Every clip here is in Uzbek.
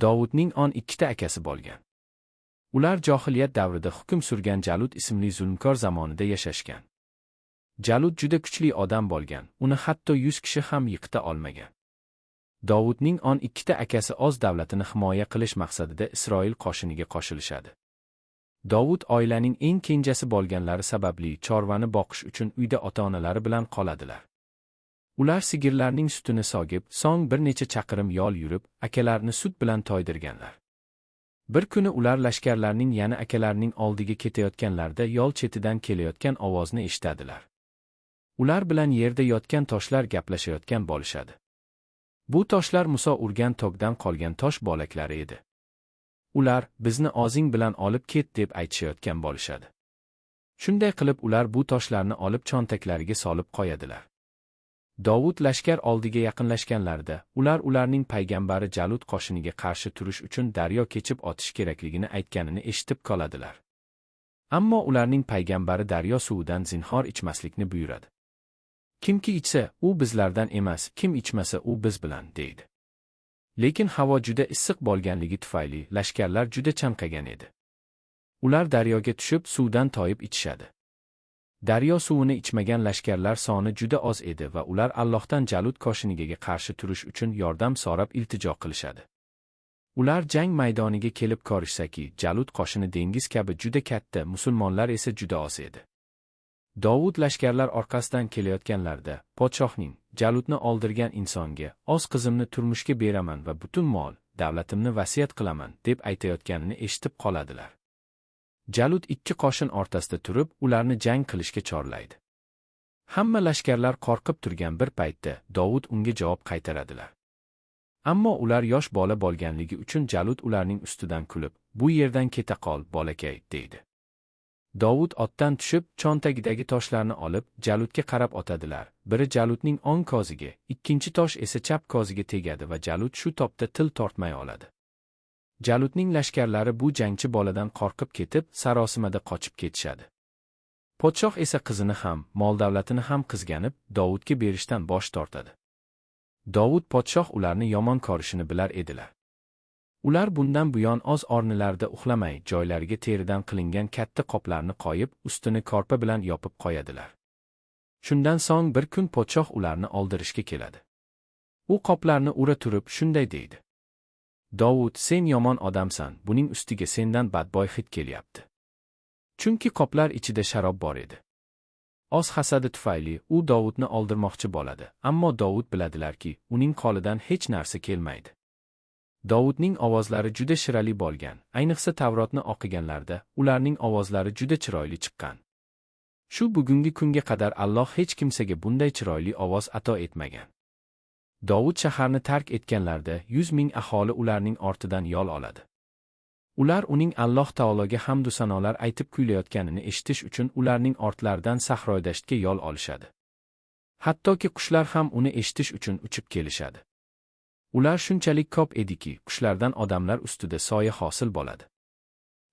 Dovudning 12 akasi bo'lgan. Ular johiliyat davrida hukm surgan Jalut ismli zulmkor zamonida yashashgan. Jalut juda kuchli odam bo'lgan, uni hatto 100 kishi ham yiqita olmagan. Dovudning 12 akasi o'z davlatini himoya qilish maqsadida Isroil qo'shiniga qo'shilishadi. Dovud oilaning eng kenjasi bo'lganlari sababli chorvani boqish uchun uyda ota-onalari bilan qoladilar. Ular sigirlarning sutini sogib, so'ng bir necha chaqirim yo'l yurib, akalarini sut bilan to'ydirganlar. Bir kuni ular lashkarlarning yana akalarining oldiga ketayotganlarida yo'l chetidan kelayotgan ovozni eshitadilar. Ular bilan yerda yotgan toshlar gaplashayotgan bo'lishadi. Bu toshlar Muso urgan tog'dan qolgan tosh bo'laklari edi. Ular, bizni o'zing bilan olib ket deb aytishayotgan bo'lishadi. Shunday qilib ular bu toshlarni olib cho'ntaklariga solib qo'yadilar. Dovud lashkar oldiga yaqinlashganlarida, ular ularning payg'ambari Jalut qo'shiniga qarshi turish uchun daryo kechib o'tish kerakligini aytganini eshitib qoladilar. Ammo ularning payg'ambari daryo suvidan zinhor ichmaslikni buyuradi. Kimki ichsa, u bizlardan emas, kim ichmasa u biz bilan, deydi. Lekin havo juda issiq bo'lganligi tufayli lashkarlar juda chanqagan edi. Ular daryoga tushib suvdan toyib ichishadi. Daryo suvini ichmagan lashkarlar soni juda oz edi va ular Allohdan Jalut qo'shiniga qarshi turish uchun yordam so'rab iltijo qilishadi. Ular jang maydoniga kelib ko'rishsaki, Jalut qo'shini dengiz kabi juda katta, musulmonlar esa juda oz edi. Dovud lashkarlar orqasidan kelayotganlarida, podshohning, Jalutni o'ldirgan insonga, o'z qizimni turmushga beraman va butun mol, davlatimni vasiyat qilaman, deb aytayotganini eshitib qoladilar. Jalut ikki qo'shin o'rtasida turib, ularni jang qilishga chorlaydi. Hamma lashkarlar qo'rqib turgan bir paytda Dovud unga javob qaytaradilar. Ammo ular yosh bola bo'lganligi uchun Jalut ularning ustidan kulib, "Bu yerdan keta qol, bolakay", deydi. Dovud otdan tushib, cho'ntagidagi toshlarni olib, Jalutga qarab otadilar. Biri Jalutning o'ng ko'ziga, ikkinchi tosh esa chap ko'ziga tegadi va Jalut shu topda til tortmay oladi. Jalutning lashkarlari bu jangchi boladan qo'rqib ketib, sarosimada qochib ketishadi. Podshoh esa qizini ham, mol-davlatini ham qizganib, Dovudga berishdan bosh tortadi. Dovud podshoh ularni yomon ko'rishini bilar edilar. Ular bundan buyon o'z o'rnilarida uxlamay, joylariga teridan qilingan katta qoplarni qo'yib, ustini korpa bilan yopib qo'yadilar. Shundan so'ng bir kun podshoh ularni o'ldirishga keladi. U qoplarni ura turib shunday deydi: "Dovud, sen yomon odamsan, buning ustiga sendan badbo'y hid kelyapti." Chunki qoplar ichida sharob bor edi. O'z hasadi tufayli u Dovudni o'ldirmoqchi bo'ladi, ammo Dovud biladilarki, uning qo'lidan hech narsa kelmaydi. Dovudning ovozlari juda shirali bo'lgan, ayniqsa Tavrotni o'qiganlarda ularning ovozlari juda chiroyli chiqqan. Shu bugungi kunga qadar Alloh hech kimsaga bunday chiroyli ovoz ato etmagan. Dovud shaharni tark etganlarida 100 ming aholi ularning ortidan yo'l oladi. Ular uning Alloh taologa hamd va sanolar aytib kuylayotganini eshitish uchun ularning ortlaridan sahroydashtga yo'l olishadi. Hattoki qushlar ham uni eshitish uchun uchib kelishadi. Ular shunchalik ko'p ediki, qushlardan odamlar ustida soya hosil bo'ladi.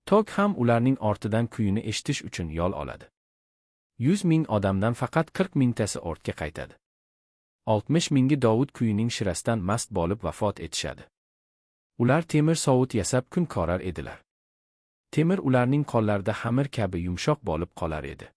Tog' ham ularning ortidan kuyini eshitish uchun yo'l oladi. 100 ming odamdan faqat 40 mingtasi ortga qaytadi. 60 mingi Dovud kuyining shirasidan mast bo'lib vafot etishadi. Ular temir sovut yasab kun ko'rar edilar. Temir ularning qo'llarida xamir kabi yumshoq bo'lib qolar edi.